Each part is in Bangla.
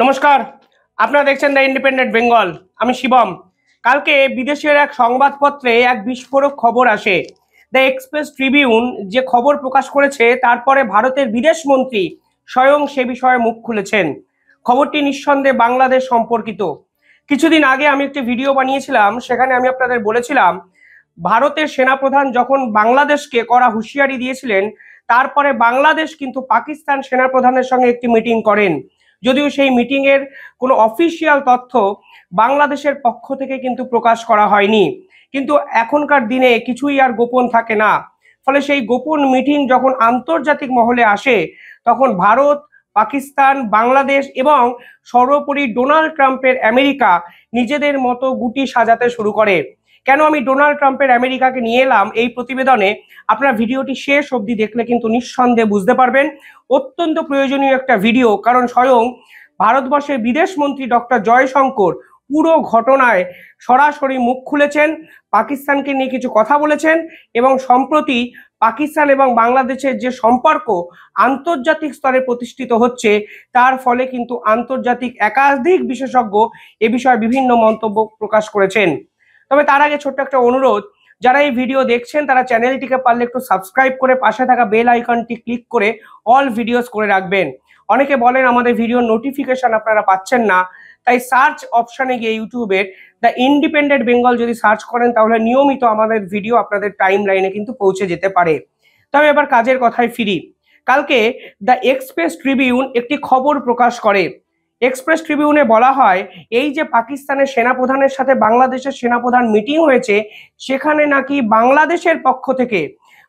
নমস্কার, আপনারা দেখছেন দ্য ইন্ডিপেন্ডেন্ট বেঙ্গল। আমি শিবম। কালকে বিদেশের এক সংবাদপত্রে এক বিস্ফোরক খবর আসে। দ্য এক্সপ্রেস ট্রিবিউন যে খবর প্রকাশ করেছে, তারপরে ভারতের বিদেশ মন্ত্রী স্বয়ং সে বিষয়ে মুখ খুলেছেন। খবরটি নিঃসন্দেহে বাংলাদেশ সম্পর্কিত। কিছুদিন আগে আমি একটি ভিডিও বানিয়েছিলাম, সেখানে আমি আপনাদের বলেছিলাম ভারতের সেনাপ্রধান যখন বাংলাদেশকে কড়া হুঁশিয়ারি দিয়েছিলেন, তারপরে বাংলাদেশ কিন্তু পাকিস্তান সেনাপ্রধানের সঙ্গে একটি মিটিং করেন। যদিও সেই মিটিং এর কোনো অফিসিয়াল তথ্য বাংলাদেশের পক্ষ থেকে কিন্তু প্রকাশ করা হয়নি, কিন্তু এখনকার দিনে কিছুই আর গোপন থাকে না। ফলে সেই গোপন মিটিং যখন আন্তর্জাতিক মহলে আসে, তখন ভারত, পাকিস্তান, বাংলাদেশ এবং সর্বোপরি ডোনাল্ড ট্রাম্পের আমেরিকা নিজেদের মতো গুটি সাজাতে শুরু করে। কেন আমি ডোনাল্ড ট্রাম্পের আমেরিকাকে নিয়ে এলাম এই প্রতিবেদনে, আপনারা ভিডিওটি শেষ অবধি দেখলে কিন্তু নিঃসন্দেহে বুঝতে পারবেন। অত্যন্ত প্রয়োজনীয় একটা ভিডিও, কারণ স্বয়ং ভারতবর্ষের বিদেশ মন্ত্রী ডক্টর জয়শঙ্কর পুরো ঘটনায় সরাসরি মুখ খুলেছেন, পাকিস্তানকে নিয়ে কিছু কথা বলেছেন এবং সম্প্রতি পাকিস্তান এবং বাংলাদেশের যে সম্পর্ক আন্তর্জাতিক স্তরে প্রতিষ্ঠিত হচ্ছে, তার ফলে কিন্তু আন্তর্জাতিক একাধিক বিশেষজ্ঞ এ বিষয়ে বিভিন্ন মন্তব্য প্রকাশ করেছেন। তবে তার আগে ছোট্ট একটা অনুরোধ, যারা এই ভিডিও দেখছেন তারা চ্যানেলটিকে পারলে একটু সাবস্ক্রাইব করে পাশে থাকা বেল আইকনটি ক্লিক করে অল ভিডিওস করে রাখবেন। অনেকে বলেন আমাদের ভিডিও নোটিফিকেশন আপনারা পাচ্ছেন না, তাই সার্চ অপশানে গিয়ে ইউটিউবের দ্য ইন্ডিপেন্ডেন্ট বেঙ্গল যদি সার্চ করেন, তাহলে নিয়মিত আমাদের ভিডিও আপনাদের টাইম লাইনে কিন্তু পৌঁছে যেতে পারে। তবে এবার কাজের কথায় ফিরি। কালকে দ্য এক্সপ্রেস ট্রিবিউন একটি খবর প্রকাশ করে। এক্সপ্রেস ট্রিবিউনে বলা হয়, এই যে পাকিস্তানের সেনাপ্রধানের সাথে বাংলাদেশের সেনাপ্রধান মিটিং হয়েছে, সেখানে নাকি বাংলাদেশের পক্ষ থেকে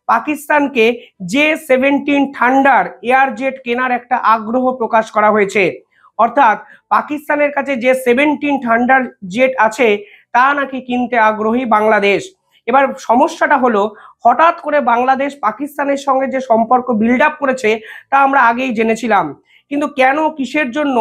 পাকিস্তানকে J-17 থান্ডার এয়ার জেট কেনার একটা আগ্রহ প্রকাশ করা হয়েছে। অর্থাৎ পাকিস্তানের কাছে J-17 থান্ডার জেট আছে, তা নাকি কিনতে আগ্রহী বাংলাদেশ। এবার সমস্যাটা হলো, হঠাৎ করে বাংলাদেশ পাকিস্তানের সঙ্গে যে সম্পর্ক বিল্ড আপ করেছে তা আমরা আগেই জেনেছিলাম, কিন্তু কেন কিসের জন্য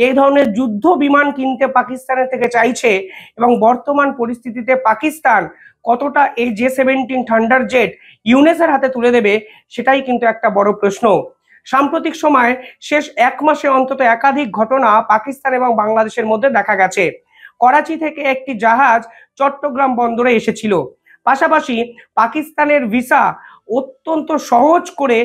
এই ধরনের যুদ্ধ বিমান কিনতে পাকিস্তানের থেকে চাইছে এবং বর্তমান পরিস্থিতিতে পাকিস্তান কতটা এই J-17 থান্ডার জেট ইউনেসের হাতে তুলে দেবে, সেটাই কিন্তু একটা বড় প্রশ্ন। সাম্প্রতিক সময় শেষ এক মাসে অন্তত একাধিক ঘটনা পাকিস্তান এবং বাংলাদেশের মধ্যে দেখা গেছে। করাচি থেকে একটি জাহাজ চট্টগ্রাম বন্দরে এসেছিল। পাশাপাশি পাকিস্তানের ভিসা অত্যন্ত সহজ করে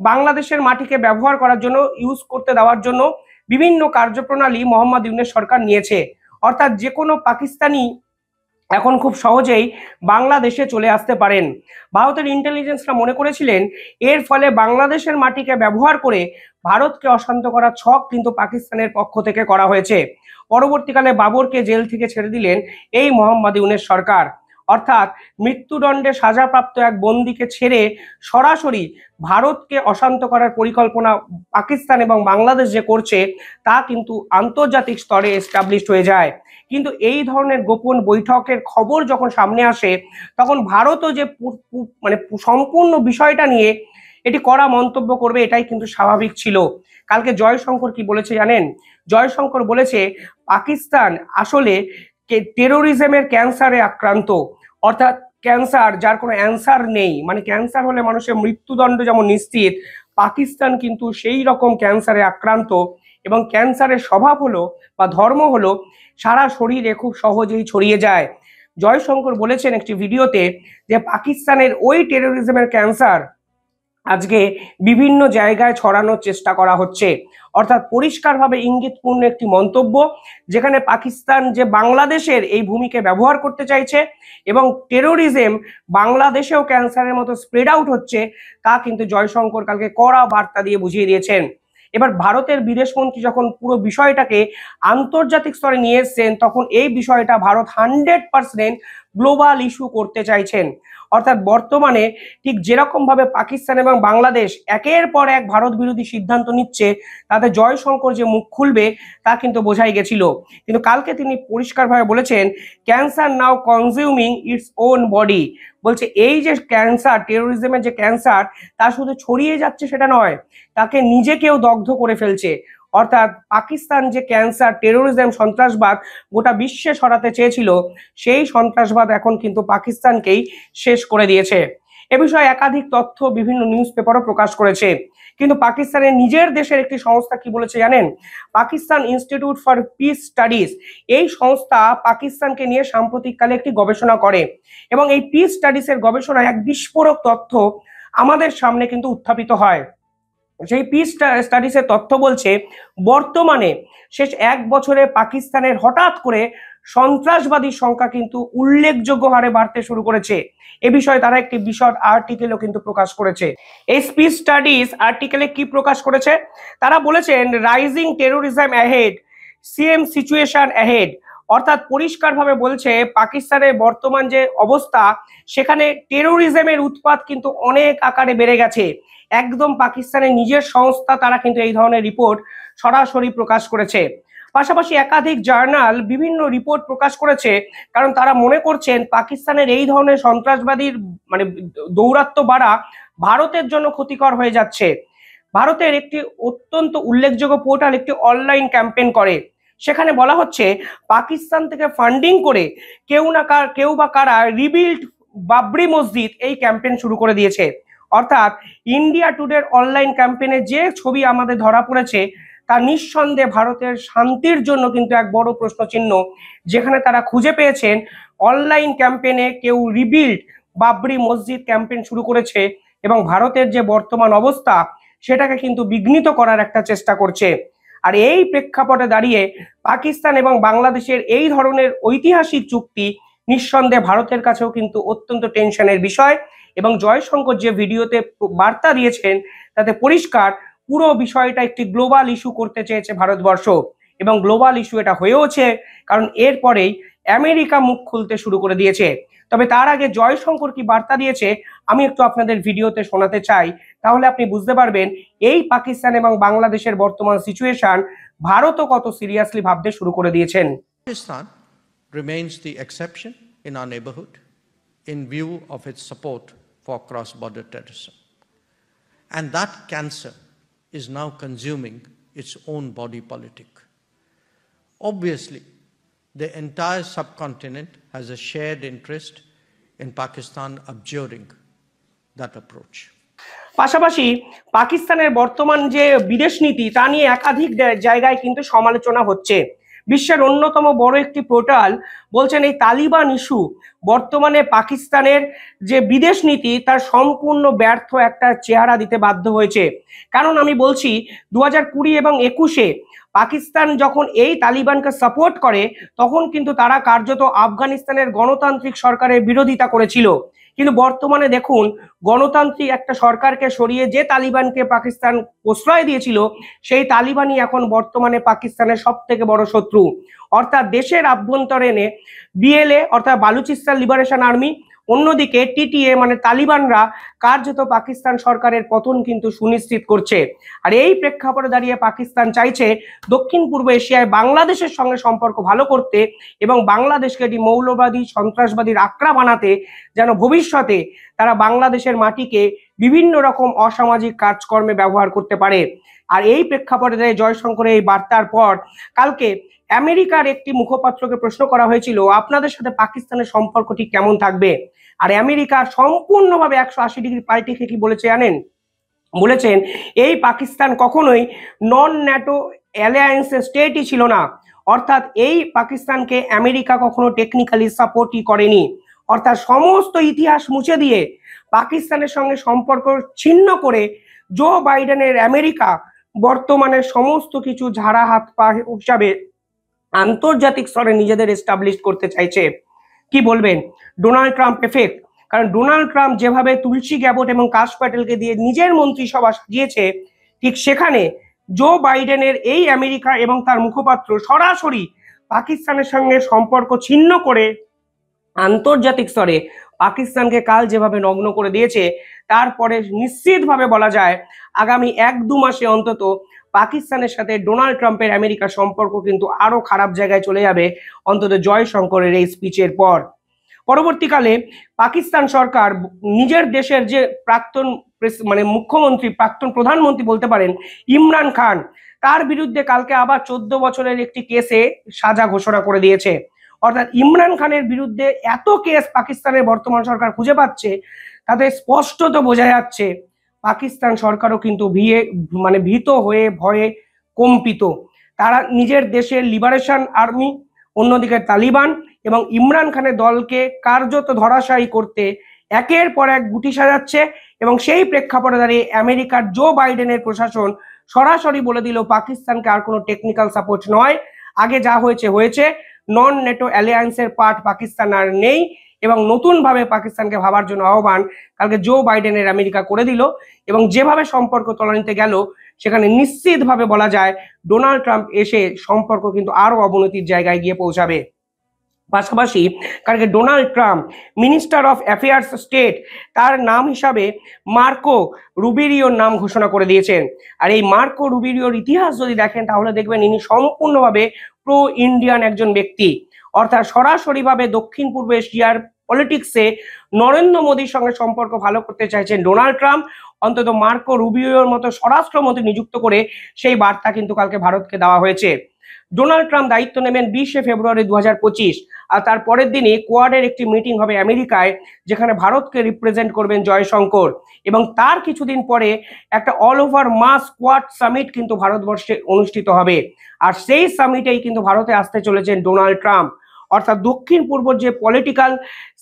বাংলাদেশের মাটিকে ব্যবহার করার জন্য, ইউজ করতে দেওয়ার জন্য বিভিন্ন কার্যপ্রণালী মোহাম্মদ ইউনূস সরকার নিয়েছে। অর্থাৎ যে কোনো পাকিস্তানি এখন খুব সহজেই বাংলাদেশে চলে আসতে পারেন। ভারতের ইন্টেলিজেন্সরা মনে করেছিলেন এর ফলে বাংলাদেশের মাটিকে ব্যবহার করে ভারতকে অশান্ত করার ছক কিন্তু পাকিস্তানের পক্ষ থেকে করা হয়েছে। পরবর্তীকালে বাবরকে জেল থেকে ছেড়ে দিলেন এই মোহাম্মদ ইউনূস সরকার। অর্থাৎ মৃত্যুদণ্ডে সাজাপ্রাপ্ত এক বন্দীকে ছেড়ে সরাসরি ভারতকে অশান্ত করার পরিকল্পনা পাকিস্তান এবং বাংলাদেশ যে করছে, তা কিন্তু আন্তর্জাতিক স্তরে এস্টাবলিশড হয়ে যায়। কিন্তু এই ধরনের গোপন বৈঠকের খবর যখন সামনে আসে, তখন ভারতও যে মানে সম্পূর্ণ বিষয়টা নিয়ে এটি কড়া মন্তব্য করবে, এটাই কিন্তু স্বাভাবিক ছিল। কালকে জয়শঙ্কর কি বলেছে জানেন? জয়শঙ্কর বলেছে পাকিস্তান আসলে টেরোরিজমের ক্যান্সারে আক্রান্ত। অর্থাৎ ক্যান্সার যার কোনো অ্যান্সার নেই, মানে ক্যান্সার হলে মানুষের মৃত্যুদণ্ড যেমন নিশ্চিত, পাকিস্তান কিন্তু সেই রকম ক্যান্সারে আক্রান্ত। এবং ক্যান্সারের স্বভাব হলো বা ধর্ম হলো সারা শরীরে খুব সহজেই ছড়িয়ে যায়। জয়শঙ্কর বলেছেন একটি ভিডিওতে যে পাকিস্তানের ওই টেরোরিজমের ক্যান্সার আজকে বিভিন্ন জায়গায় ছড়ানোর চেষ্টা করা হচ্ছে। অর্থাৎ পরিষ্কারভাবে ইঙ্গিতপূর্ণ একটি মন্তব্য, যেখানে পাকিস্তান যে বাংলাদেশের এই ভূমিকে ব্যবহার করতে চাইছে এবং টেরোরিজম বাংলাদেশেও ক্যান্সারের মতো স্প্রেড আউট হচ্ছে, তা কিন্তু জয়শঙ্কর কালকে কড়া বার্তা দিয়ে বুঝিয়ে দিয়েছেন। এবার ভারতের বিদেশমন্ত্রী যখন পুরো বিষয়টাকে আন্তর্জাতিক স্তরে নিয়ে এসছেন, তখন এই বিষয়টা ভারত 100% গ্লোবাল ইস্যু করতে চাইছেন। অর্থাৎ বর্তমানে ঠিক যেরকম ভাবে পাকিস্তান এবং বাংলাদেশ একের পর এক ভারত বিরোধী সিদ্ধান্ত নিচ্ছে, তাতে জয়শঙ্কর যে মুখ খুলবে তা কিন্তু বোঝাই গেছিল। কিন্তু কালকে তিনি পরিষ্কারভাবে বলেছেন, ক্যান্সার নাও কনজিউমিং ইটস ওন বডি। বলছে এই যে ক্যান্সার, টেরোরিজমের যে ক্যান্সার, তা শুধু ছড়িয়ে যাচ্ছে সেটা নয়, তাকে নিজেকেও দগ্ধ করে ফেলছে। অর্থাৎ পাকিস্তান যে ক্যান্সার, টেরোরিজম, সন্ত্রাসবাদ গোটা বিশ্বে ছড়াতে চেয়েছিল, সেই সন্ত্রাসবাদ এখন কিন্তু পাকিস্তানকেই শেষ করে দিয়েছে। এ বিষয়ে একাধিক তথ্য বিভিন্ন নিউজ পেপারও প্রকাশ করেছে। কিন্তু পাকিস্তানের নিজের দেশের একটি সংস্থা কি বলেছে জানেন? Pakistan institute for piece studies, এই সংস্থা পাকিস্তানকে নিয়ে সাম্প্রতিককালে একটি গবেষণা করে এবং এই পিস স্টাডিজের গবেষণায় এক বিস্ফোরক তথ্য আমাদের সামনে কিন্তু উত্থাপিত হয়। সেই পিস স্টাডিজের তথ্য বলছে বর্তমানে শেষ 1 বছরে পাকিস্তানের হঠাৎ করে সন্ত্রাসবাদীর সংখ্যা কিন্তু উল্লেখযোগ্য হারে বাড়তে শুরু করেছে। এ বিষয়ে তারা একটি বিশদ আর্টিকেলও কিন্তু প্রকাশ করেছে। এই পিস স্টাডিজ আর্টিকেলে কি প্রকাশ করেছে? তারা বলেছেন rising terrorism ahead, CM situation ahead, অর্থাৎ পরিষ্কারভাবে বলছে পাকিস্তানের বর্তমান যে অবস্থা সেখানে টেরোরিজমের উৎপাত কিন্তু অনেক আকারে বেড়ে গেছে। একদম পাকিস্তানের নিজের সংস্থা তারা কিন্তু এই ধরনের রিপোর্ট সরাসরি প্রকাশ করেছে। পাশাপাশি একাধিক জার্নাল বিভিন্ন রিপোর্ট প্রকাশ করেছে, কারণ তারা মনে করছেন পাকিস্তানের এই ধরনের সন্ত্রাসবাদীর মানে দৌরাত্ম্য বাড়া ভারতের জন্য ক্ষতিকর হয়ে যাচ্ছে। ভারতের একটি অত্যন্ত উল্লেখযোগ্য পোর্টাল একটি অনলাইন ক্যাম্পেইন করে, সেখানে বলা হচ্ছে পাকিস্তান থেকে ফান্ডিং করে কেউ বা কারা রিবিল্ড বাবরি মসজিদ এই ক্যাম্পেইন শুরু করে দিয়েছে। অর্থাৎ ইন্ডিয়া টুডের অনলাইন ক্যাম্পেইনে যে ছবি আমাদের ধরা পড়েছে তা নিঃসন্দেহে ভারতের শান্তির জন্য কিন্তু এক বড় প্রশ্নচিহ্ন, যেখানে তারা খুঁজে পেয়েছেন অনলাইন ক্যাম্পেইনে কেউ রিবিল্ড বাবরি মসজিদ ক্যাম্পেইন শুরু করেছে এবং ভারতের যে বর্তমান অবস্থা সেটাকে কিন্তু বিঘ্নিত করার একটা চেষ্টা করছে। আর এই প্রেক্ষাপটে দাঁড়িয়ে পাকিস্তান এবং বাংলাদেশের এই ধরনের ঐতিহাসিক চুক্তি নিঃসন্দেহে ভারতের কাছেও কিন্তু অত্যন্ত টেনশনের বিষয়। এবং জয়শঙ্কর যে ভিডিওতে বার্তা দিয়েছেন তাতে পরিষ্কার পুরো বিষয়টা একটি গ্লোবাল ইস্যু করতে চেয়েছে ভারতবর্ষ, এবং গ্লোবাল ইস্যু এটা হয়েওছে, কারণ এরপরেই আমেরিকা মুখ খুলতে শুরু করে দিয়েছে। তবে তার আগে জয়শঙ্কর কি বার্তা দিয়েছে আমি একটু আপনাদের ভিডিওতে শোনাতে চাই, তাহলে আপনি বুঝতে পারবেন এই পাকিস্তান এবং বাংলাদেশের বর্তমান সিচুয়েশন ভারতও কত সিরিয়াসলি ভাবতে শুরু করে দিয়েছেন। Pakistan remains the exception in our neighborhood in view of its support for cross-border terrorism. And that cancer is now consuming its own body politic. Obviously, the entire subcontinent has a shared interest in Pakistan abjuring that approach. পাশাপাশি পাকিস্তানের বর্তমান যে বিদেশ নীতি তা নিয়ে একাধিক জায়গায় কিন্তু সমালোচনা হচ্ছে। বিশ্বের অন্যতম বড় একটি পোর্টাল বলছেন এই তালিবান ইস্যু বর্তমানে পাকিস্তানের যে বিদেশ নীতি তার সম্পূর্ণ ব্যর্থ একটা চেহারা দিতে বাধ্য হয়েছে। কারণ আমি বলছি 2020 এবং 21-এ পাকিস্তান যখন এই তালিবানকে সাপোর্ট করে তখন কিন্তু তারা কার্যত আফগানিস্তানের গণতান্ত্রিক সরকারের বিরোধিতা করেছিল। কিন্তু বর্তমানে দেখুন গণতান্ত্রিক একটা সরকারকে সরিয়ে যে তালিবানকে পাকিস্তান প্রশ্রয় দিয়েছিল সেই তালিবানই এখন বর্তমানে পাকিস্তানের সব থেকে বড় শত্রু। অর্থাৎ দেশের আভ্যন্তরীণে বিএলএ অর্থাৎ বালুচিস্তান লিবারেশন আর্মি, অন্যদিকে টিটিএ মানে তালিবানরা কার্যত পাকিস্তান সরকারের পতন কিন্তু সুনিশ্চিত করছে। আর এই প্রেক্ষাপটে দাঁড়িয়ে পাকিস্তান চাইছে দক্ষিণ পূর্ব এশিয়ায় বাংলাদেশের সঙ্গে সম্পর্ক ভালো করতে এবং বাংলাদেশকে একটি মৌলবাদী সন্ত্রাসবাদীর আক্রা বানাতে, যেন ভবিষ্যতে তারা বাংলাদেশের মাটিকে বিভিন্ন রকম অসামাজিক কাজকর্মে ব্যবহার করতে পারে। আর এই প্রেক্ষাপটে জয়শঙ্করের এই বার্তার পর কালকে আমেরিকার একটি মুখপাত্রকে প্রশ্ন করা হয়েছিল আপনাদের সাথে পাকিস্তানের সম্পর্কটি কেমন থাকবে। আর আমেরিকা সম্পূর্ণভাবে 180 ডিগ্রি পাল্টে কি বলেছে জানেন? বলেছেন এই পাকিস্তান কখনোই নন ন্যাটো অ্যালায়েন্সের স্টেটই ছিল না। অর্থাৎ এই পাকিস্তানকে আমেরিকা কখনো টেকনিক্যালি সাপোর্টই করেনি। অর্থাৎ সমস্ত ইতিহাস মুছে দিয়ে পাকিস্তানের সঙ্গে সম্পর্ক ছিন্ন করে জো বাইডেনের আমেরিকা বর্তমানে সমস্ত কিছু ঝাড়া হাত পা হিসাবে আন্তর্জাতিক স্তরে নিজেদের এস্টাবলিশ করতে চাইছে। কি বলবেন? Donald Trump effect. কারণ ডোনাল্ড ট্রাম্প যেভাবে তুলসী গ্যাবট এবং কাশ প্যাটেলকে দিয়ে নিজের মন্ত্রিসভা সাজিয়েছে, ঠিক সেখানে জো বাইডেনের এই আমেরিকা এবং তার মুখপাত্র সরাসরি পাকিস্তানের সঙ্গে সম্পর্ক ছিন্ন করে আন্তর্জাতিক স্তরে পাকিস্তানকে কাল যেভাবে নগ্ন করে দিয়েছে, তারপরে নিশ্চিতভাবে বলা যায় আগামী 1-2 মাসে অন্তত পাকিস্তানের সাথে ডোনাল্ড ট্রাম্পের আমেরিকা সম্পর্ক কিন্তু আরো খারাপ জায়গায় চলে যাবে, অন্তত জয়শঙ্করের এই স্পিচের পর। পরবর্তীকালে পাকিস্তান সরকার নিজের দেশের যে প্রাক্তন মুখ্যমন্ত্রী, প্রাক্তন প্রধানমন্ত্রী বলতে পারেন ইমরান খান, তার বিরুদ্ধে কালকে আবার 14 বছরের একটি কেসে সাজা ঘোষণা করে দিয়েছে। অর্থাৎ ইমরান খানের বিরুদ্ধে এত কেস পাকিস্তানের বর্তমান সরকার খুঁজে পাচ্ছে তাতে স্পষ্টত বোঝা যাচ্ছে পাকিস্তান সরকারও কিন্তু ভীত হয়ে ভয়ে কম্পিত। তারা নিজের দেশের লিবারেশন আর্মি, অন্যদিকে তালিবান এবং ইমরান খানের দলকে কার্যত ধরাশায়ী করতে একের পর এক গুটি সাজাচ্ছে। এবং সেই প্রেক্ষাপটে দাঁড়িয়ে আমেরিকার জো বাইডেনের প্রশাসন সরাসরি বলে দিল পাকিস্তানকে আর কোনো টেকনিক্যাল সাপোর্ট নয়, আগে যা হয়েছে হয়েছে, নন নেটো অ্যালিয়ান্সের পার্ট পাকিস্তান আর নেই। এবং নতুনভাবে পাকিস্তানকে ভাবার জন্য আহ্বান কালকে জো বাইডেনের আমেরিকা করে দিল। এবং যেভাবে সম্পর্ক তলানিতে গেল সেখানে নিশ্চিতভাবে বলা যায় ডোনাল্ড ট্রাম্প এসে সম্পর্ক কিন্তু আরো অবনতির জায়গায় গিয়ে পৌঁছাবে। পাশাপাশি কালকে Donald Trump minister of affairs state তার নাম হিসাবে মার্কো রুবিরিওর নাম ঘোষণা করে দিয়েছেন। আর এই মার্কো রুবিরিওর ইতিহাস যদি দেখেন তাহলে দেখবেন ইনি সম্পূর্ণভাবে প্রো ইন্ডিয়ান একজন ব্যক্তি, অর্থাৎ সরাসরিভাবে দক্ষিণ পূর্ব এশিয়ার পলিটিক্সে নরেন্দ্র মোদীর সঙ্গে সম্পর্ক ভালো করতে চাইছেন ডোনাল্ড ট্রাম্প। অন্তত মার্কো রুবিওর মতো স্বরাষ্ট্রমন্ত্রী নিযুক্ত করে সেই বার্তা কিন্তু কালকে ভারতকে দেওয়া হয়েছে। ডোনাল্ড ট্রাম্প দায়িত্ব নেবেন 20শে ফেব্রুয়ারি 2025, আর তার পরের দিনই কোয়াডের একটি মিটিং হবে আমেরিকায়, যেখানে ভারতকে রিপ্রেজেন্ট করবেন জয়শঙ্কর। এবং তার কিছুদিন পরে একটা অল ওভার মাস কোয়াড সামিট কিন্তু ভারতবর্ষে অনুষ্ঠিত হবে। আর সেই সামিটেই কিন্তু ভারতে আসতে চলেছেন ডোনাল্ড ট্রাম্প। অর্থাৎ দক্ষিণ পূর্ব যে পলিটিক্যাল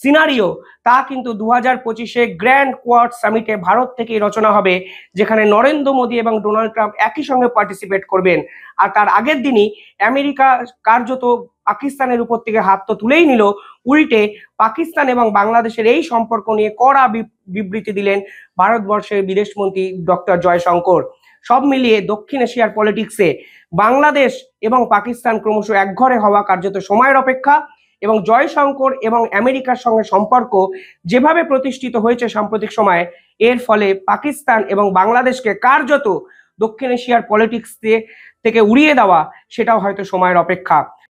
সিনারিও তা কিন্তু 2025-এ গ্র্যান্ড কোয়াড সামিটে ভারত থেকেই রচনা হবে, যেখানে নরেন্দ্র মোদী এবং ডোনাল্ড ট্রাম্প একই সঙ্গে পার্টিসিপেট করবেন। আর তার আগের দিনই আমেরিকা কার্যত পাকিস্তানের উপর থেকে হাত তো তুলেই নিল, উল্টে পাকিস্তান এবং বাংলাদেশের এই সম্পর্ক নিয়ে কড়া বিবৃতি দিলেন ভারতবর্ষের বিদেশমন্ত্রী ডক্টর জয়শঙ্কর। সব মিলিয়ে দক্ষিণ এশিয়ার পলিটিক্সে বাংলাদেশ এবং পাকিস্তান ক্রমশ একঘরে হওয়া কার্যত সময়ের অপেক্ষা। এবং জয়শঙ্কর এবং আমেরিকার সঙ্গে সম্পর্ক যেভাবে প্রতিষ্ঠিত হয়েছে সাম্প্রতিক সময়ে, এর ফলে পাকিস্তান এবং বাংলাদেশকে কার্যত দক্ষিণ এশিয়ার পলিটিক্স থেকে উড়িয়ে দেওয়া সেটাও হয়তো সময়ের অপেক্ষা।